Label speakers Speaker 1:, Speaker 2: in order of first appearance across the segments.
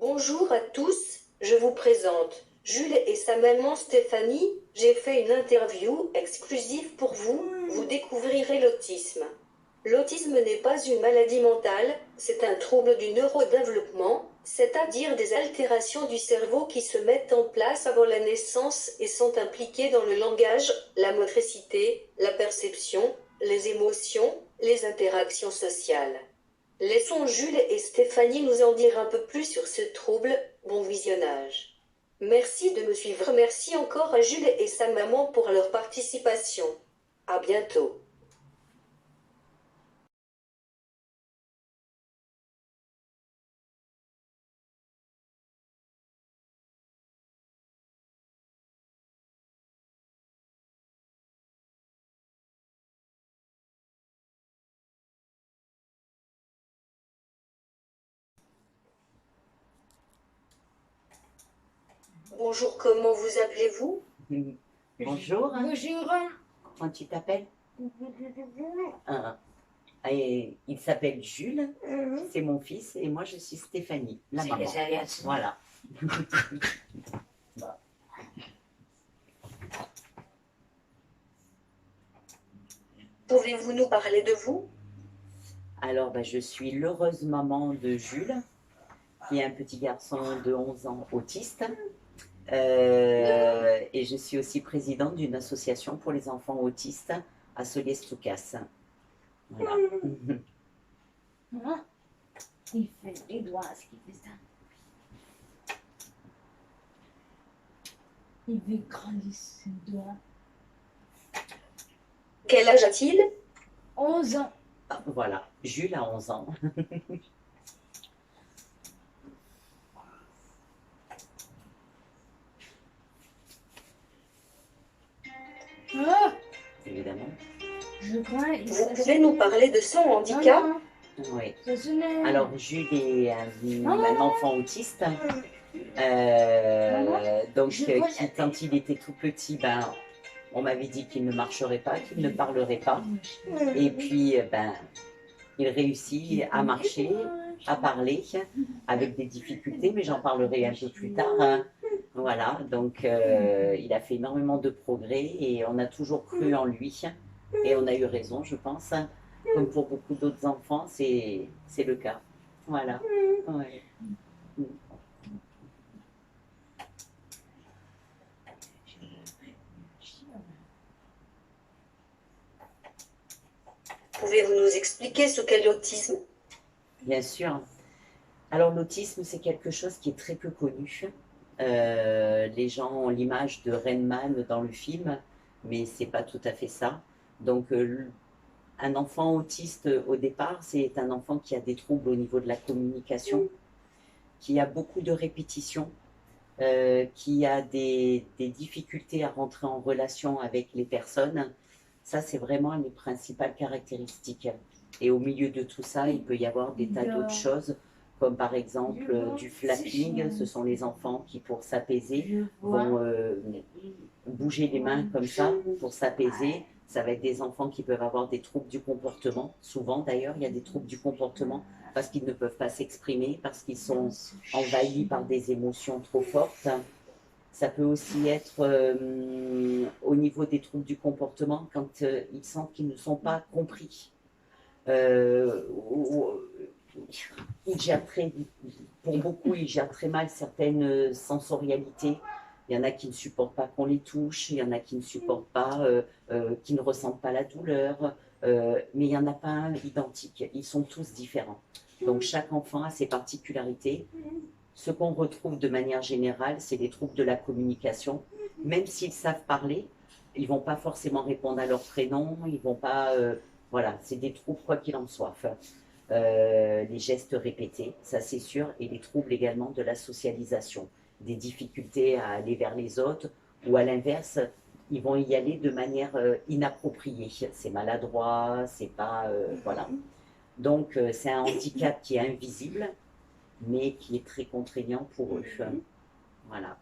Speaker 1: Bonjour à tous, je vous présente Jules et sa maman Stéphanie. J'ai fait une interview exclusive pour vous, vous découvrirez l'autisme. L'autisme n'est pas une maladie mentale, c'est un trouble du neurodéveloppement, c'est-à-dire des altérations du cerveau qui se mettent en place avant la naissance et sont impliquées dans le langage, la motricité, la perception, les émotions, les interactions sociales. Laissons Jules et Stéphanie nous en dire un peu plus sur ce trouble. Bon visionnage. Merci de me suivre. Merci encore à Jules et sa maman pour leur participation. À bientôt. Bonjour, comment vous appelez-vous?
Speaker 2: Bonjour,
Speaker 3: Bonjour.
Speaker 2: comment tu t'appelles? Il s'appelle Jules, c'est mon fils, et moi je suis Stéphanie, la maman. Voilà.
Speaker 1: Pouvez-vous nous parler de vous?
Speaker 2: Alors, je suis l'heureuse maman de Jules, qui est un petit garçon de 11 ans autiste. Et je suis aussi présidente d'une association pour les enfants autistes à Soliès-Toucas. Voilà.
Speaker 3: Il fait les doigts, ce qu'il fait ça. Il veut grandir ses doigts.
Speaker 1: Quel âge a-t-il?
Speaker 3: 11 ans.
Speaker 2: Voilà, Jules a 11 ans.
Speaker 3: Ah,
Speaker 2: Évidemment.
Speaker 3: je crois.
Speaker 1: Vous pouvez nous parler de son handicap?
Speaker 2: Oui.
Speaker 3: Ça sonnait.
Speaker 2: Alors, Jules est un enfant autiste. Donc, quand il était tout petit, on m'avait dit qu'il ne marcherait pas, qu'il ne parlerait pas. Et puis, il réussit à marcher, à parler, avec des difficultés, mais j'en parlerai un peu plus tard, hein. Voilà, donc il a fait énormément de progrès et on a toujours cru en lui. Et on a eu raison, je pense. Comme pour beaucoup d'autres enfants, c'est le cas. Voilà. Ouais.
Speaker 1: Pouvez-vous nous expliquer ce qu'est l'autisme?
Speaker 2: Bien sûr. Alors l'autisme, c'est quelque chose qui est très peu connu. Les gens ont l'image de Rain Man dans le film, mais c'est pas tout à fait ça. Donc un enfant autiste au départ, c'est un enfant qui a des troubles au niveau de la communication, qui a beaucoup de répétitions, qui a des difficultés à rentrer en relation avec les personnes. Ça, c'est vraiment les principales caractéristiques. Et au milieu de tout ça, il peut y avoir des tas d'autres choses, comme par exemple du flapping. Ce sont les enfants qui, pour s'apaiser, vont bouger les mains comme ça pour s'apaiser. Ça va être des enfants qui peuvent avoir des troubles du comportement. Souvent, d'ailleurs, il y a des troubles du comportement parce qu'ils ne peuvent pas s'exprimer, parce qu'ils sont envahis par des émotions trop fortes. Ça peut aussi être au niveau des troubles du comportement quand ils sentent qu'ils ne sont pas compris. Ils gèrent pour beaucoup, ils gèrent très mal certaines sensorialités. Il y en a qui ne supportent pas qu'on les touche, il y en a qui ne supportent pas, qui ne ressentent pas la douleur, mais il n'y en a pas un identique. Ils sont tous différents. Donc chaque enfant a ses particularités. Ce qu'on retrouve de manière générale, c'est les troubles de la communication. Même s'ils savent parler, ils ne vont pas forcément répondre à leur prénom, ils vont pas. Voilà, c'est des troubles quoi qu'il en soit. Les gestes répétés, ça c'est sûr, et les troubles également de la socialisation, des difficultés à aller vers les autres, ou à l'inverse, ils vont y aller de manière inappropriée. C'est maladroit, c'est pas. Voilà. Donc c'est un handicap qui est invisible, mais qui est très contraignant pour eux. Voilà.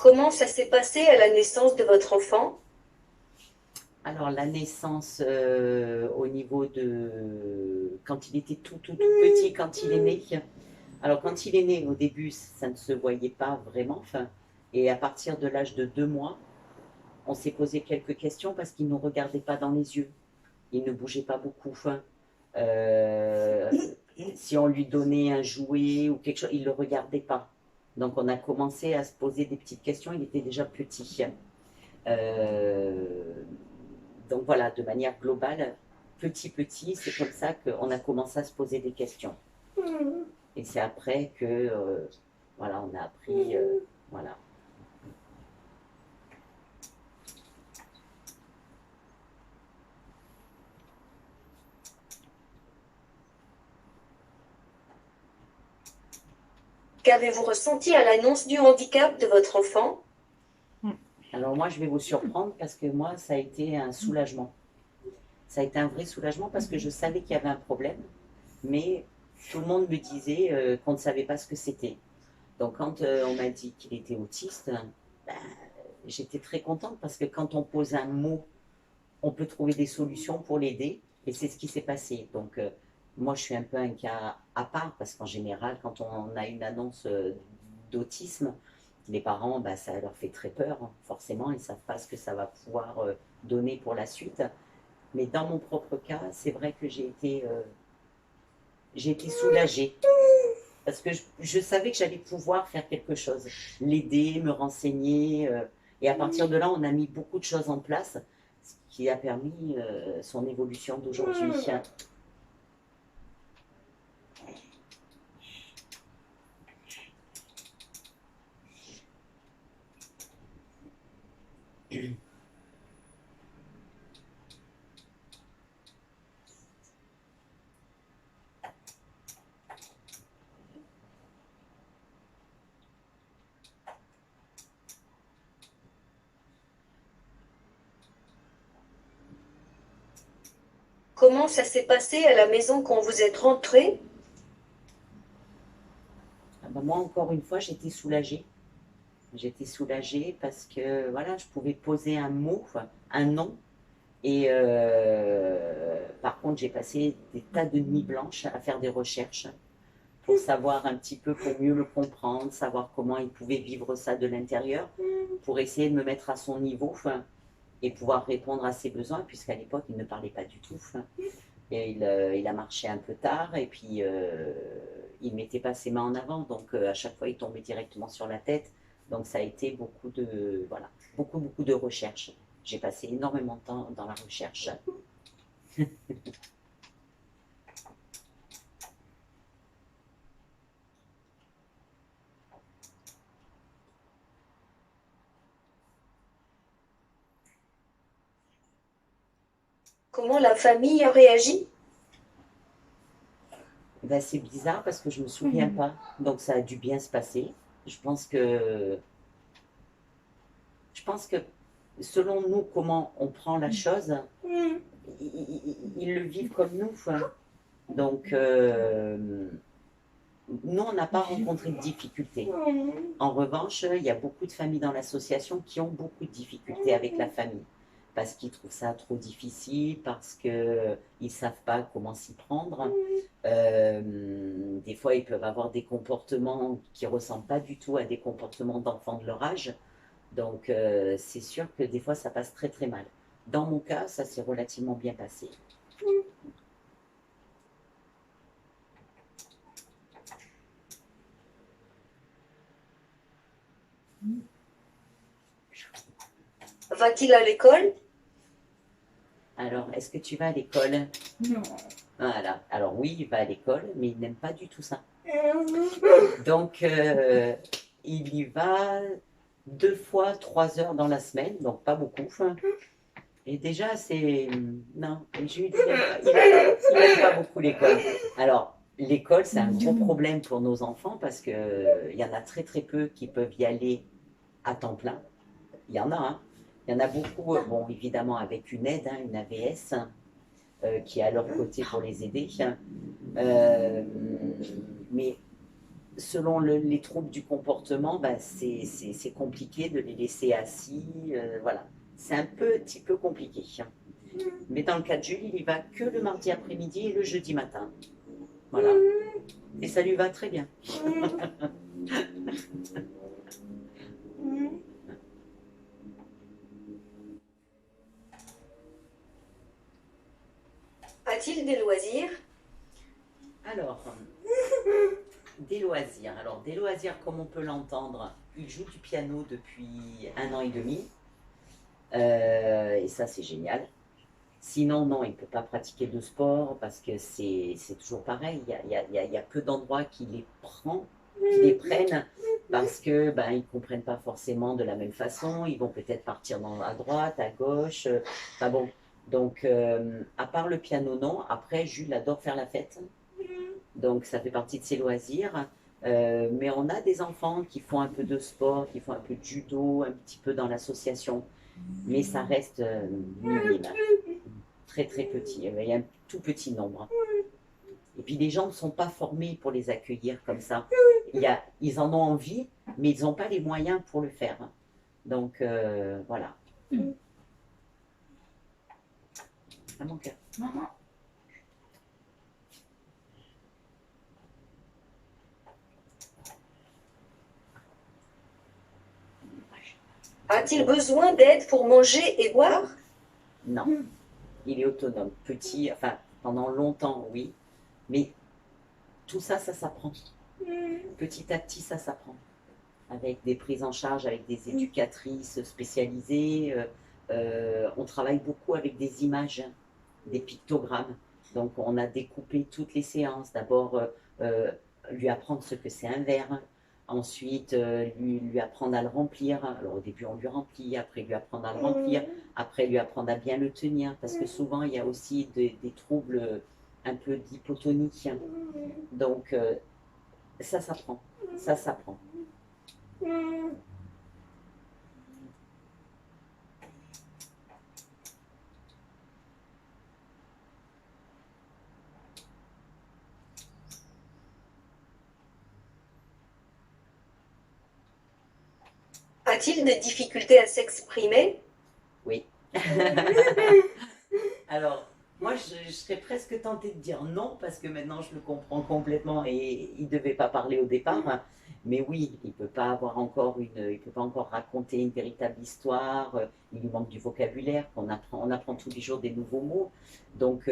Speaker 1: Comment ça s'est passé à la naissance de votre enfant?
Speaker 2: Alors, la naissance au niveau de... Quand il était tout petit, quand il est né. Alors, quand il est né, au début, ça ne se voyait pas vraiment. Enfin, et à partir de l'âge de 2 mois, on s'est posé quelques questions parce qu'il ne nous regardait pas dans les yeux. Il ne bougeait pas beaucoup. Enfin, euh, si on lui donnait un jouet ou quelque chose, il ne le regardait pas. Donc, on a commencé à se poser des petites questions. Il était déjà petit. Euh, donc voilà, de manière globale, petit, c'est comme ça qu'on a commencé à se poser des questions. Et c'est après que, voilà, on a appris, voilà.
Speaker 1: Qu'avez-vous ressenti à l'annonce du handicap de votre enfant?
Speaker 2: Alors moi, je vais vous surprendre parce que moi, ça a été un soulagement. Ça a été un vrai soulagement parce que je savais qu'il y avait un problème, mais tout le monde me disait qu'on ne savait pas ce que c'était. Donc quand on m'a dit qu'il était autiste, ben, j'étais très contente parce que quand on pose un mot, on peut trouver des solutions pour l'aider et c'est ce qui s'est passé. Donc moi, je suis un peu un cas à part parce qu'en général, quand on a une annonce d'autisme, les parents, bah, ça leur fait très peur, hein, forcément, ils ne savent pas ce que ça va pouvoir donner pour la suite. Mais dans mon propre cas, c'est vrai que j'ai été soulagée parce que je savais que j'allais pouvoir faire quelque chose, l'aider, me renseigner. Et à partir de là, on a mis beaucoup de choses en place, ce qui a permis son évolution d'aujourd'hui.
Speaker 1: Comment ça s'est passé à la maison quand vous êtes rentré?
Speaker 2: Ah ben, moi, encore une fois, j'étais soulagée. J'étais soulagée parce que voilà, je pouvais poser un mot, enfin, un nom. Et par contre, j'ai passé des tas de nuits blanches à faire des recherches pour savoir un petit peu, pour mieux le comprendre, savoir comment il pouvait vivre ça de l'intérieur, pour essayer de me mettre à son niveau, enfin, et pouvoir répondre à ses besoins, puisqu'à l'époque, il ne parlait pas du tout. Enfin. Et il a marché un peu tard, et puis il ne mettait pas ses mains en avant, donc à chaque fois, il tombait directement sur la tête. Donc ça a été beaucoup de, voilà, beaucoup de recherches. J'ai passé énormément de temps dans la recherche.
Speaker 1: Comment la famille a réagi?
Speaker 2: Ben, c'est bizarre parce que je ne me souviens pas, donc ça a dû bien se passer. Je pense que, je pense que selon nous, comment on prend la chose, ils le vivent comme nous. Enfin. Donc, nous, on n'a pas rencontré de difficultés. En revanche, il y a beaucoup de familles dans l'association qui ont beaucoup de difficultés avec la famille parce qu'ils trouvent ça trop difficile, parce qu'ils ne savent pas comment s'y prendre. Des fois, ils peuvent avoir des comportements qui ne ressemblent pas du tout à des comportements d'enfants de leur âge. Donc, c'est sûr que des fois, ça passe très très mal. Dans mon cas, ça s'est relativement bien passé.
Speaker 1: Va-t-il à l'école?
Speaker 2: Alors, est-ce que tu vas à l'école?
Speaker 3: Non.
Speaker 2: Voilà. Alors oui, il va à l'école, mais il n'aime pas du tout ça. Donc, il y va 2 fois 3 heures dans la semaine, donc pas beaucoup. Et déjà, c'est... Non, Jules, il n'aime pas beaucoup l'école. Alors, l'école, c'est un gros problème pour nos enfants parce qu'il y en a très très peu qui peuvent y aller à temps plein. Il y en a, hein. Il y en a beaucoup, bon, évidemment, avec une aide, hein, une AVS, qui est à leur côté pour les aider. Mais selon les troubles du comportement, ben, c'est compliqué de les laisser assis. Voilà, c'est un petit peu compliqué. Mais dans le cas de Jules, il y va que le mardi après-midi et le jeudi matin. Voilà. Et ça lui va très bien.
Speaker 1: A-t-il des loisirs?
Speaker 2: Alors, des loisirs. Alors, des loisirs, comme on peut l'entendre, il joue du piano depuis 1 an et demi. Et ça, c'est génial. Sinon, non, il ne peut pas pratiquer de sport parce que c'est toujours pareil. Il y a peu d'endroits qui les prennent parce que ben, ils ne comprennent pas forcément de la même façon. Ils vont peut-être partir à droite, à gauche. Enfin bon. Donc, à part le piano, non. Après, Jules adore faire la fête. Donc, ça fait partie de ses loisirs. Mais on a des enfants qui font un peu de sport, qui font un peu de judo, un petit peu dans l'association. Mais ça reste minime, très très petit. Il y a un tout petit nombre. Et puis les gens ne sont pas formés pour les accueillir comme ça. Ils en ont envie, mais ils n'ont pas les moyens pour le faire. Donc voilà. À mon cœur.
Speaker 3: Maman.
Speaker 1: A-t-il besoin d'aide pour manger et boire?
Speaker 2: Non, il est autonome. Petit, enfin, pendant longtemps, oui. Mais tout ça, ça s'apprend. Petit à petit, ça s'apprend. Avec des prises en charge, avec des éducatrices spécialisées. On travaille beaucoup avec des images, des pictogrammes. Donc, on a découpé toutes les séances. D'abord, lui apprendre ce que c'est un verre. Ensuite, lui apprendre à le remplir. Alors, au début, on lui remplit. Après, lui apprendre à le remplir. Après, lui apprendre à bien le tenir. Parce que souvent, il y a aussi des troubles un peu d'hypotonie. Donc, ça s'apprend. Ça s'apprend.
Speaker 1: A-t-il des difficultés à s'exprimer?
Speaker 2: Oui. Alors, moi, je serais presque tentée de dire non, parce que maintenant, je le comprends complètement et il ne devait pas parler au départ. Mais oui, il ne peut pas avoir il peut pas encore raconter une véritable histoire. Il lui manque du vocabulaire, on apprend tous les jours des nouveaux mots. Donc,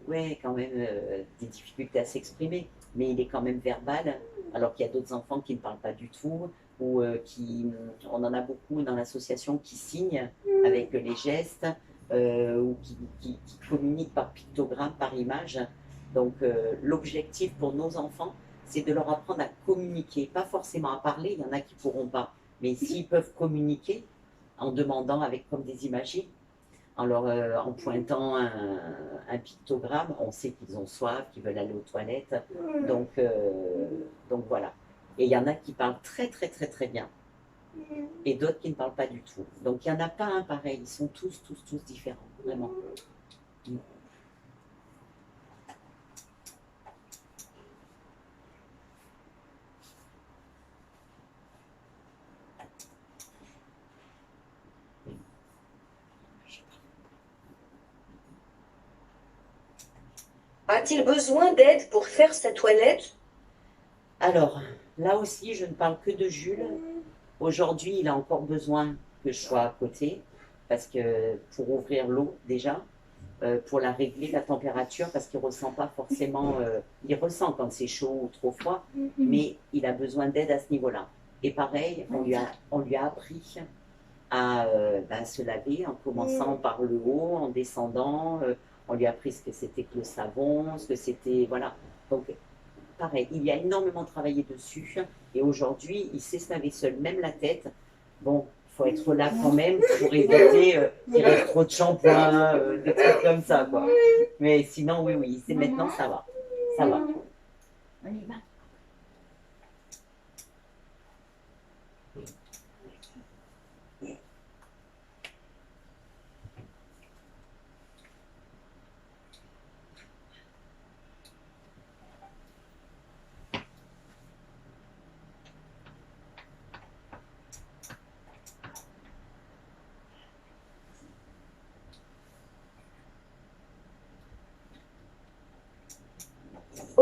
Speaker 2: ouais, quand même, des difficultés à s'exprimer. Mais il est quand même verbal, alors qu'il y a d'autres enfants qui ne parlent pas du tout, ou on en a beaucoup dans l'association qui signent avec les gestes ou qui communiquent par pictogramme, par image. Donc l'objectif pour nos enfants, c'est de leur apprendre à communiquer, pas forcément à parler, il y en a qui ne pourront pas, mais s'ils peuvent communiquer en demandant avec comme des imagiers, en pointant un pictogramme, on sait qu'ils ont soif, qu'ils veulent aller aux toilettes. Donc voilà. Et il y en a qui parlent très très très très bien et d'autres qui ne parlent pas du tout. Donc il n'y en a pas un pareil, ils sont tous différents, vraiment.
Speaker 1: A-t-il besoin d'aide pour faire sa toilette?
Speaker 2: Alors, là aussi, je ne parle que de Jules. Aujourd'hui, il a encore besoin que je sois à côté, parce que pour ouvrir l'eau déjà, pour la régler, la température, parce qu'il ne ressent pas forcément, il ressent quand c'est chaud ou trop froid, mais il a besoin d'aide à ce niveau-là. Et pareil, on lui a appris à se laver en commençant par le haut, en descendant. On lui a appris ce que c'était que le savon, ce que c'était, voilà. Donc, pareil, il y a énormément travaillé dessus. Et aujourd'hui, il sait se laver seul, même la tête. Bon, il faut être là quand même pour éviter qu'il reste trop de shampoing, des trucs comme ça, quoi. Mais sinon, oui, oui, c'est maintenant, ça va. Ça va.
Speaker 3: On y va.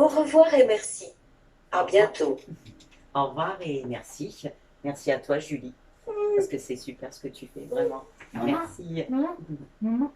Speaker 1: Au revoir et merci. À bientôt.
Speaker 2: Au revoir et merci. Merci à toi, Julie, parce que c'est super ce que tu fais, vraiment.
Speaker 3: Maman.
Speaker 2: Merci.
Speaker 3: Maman. Maman.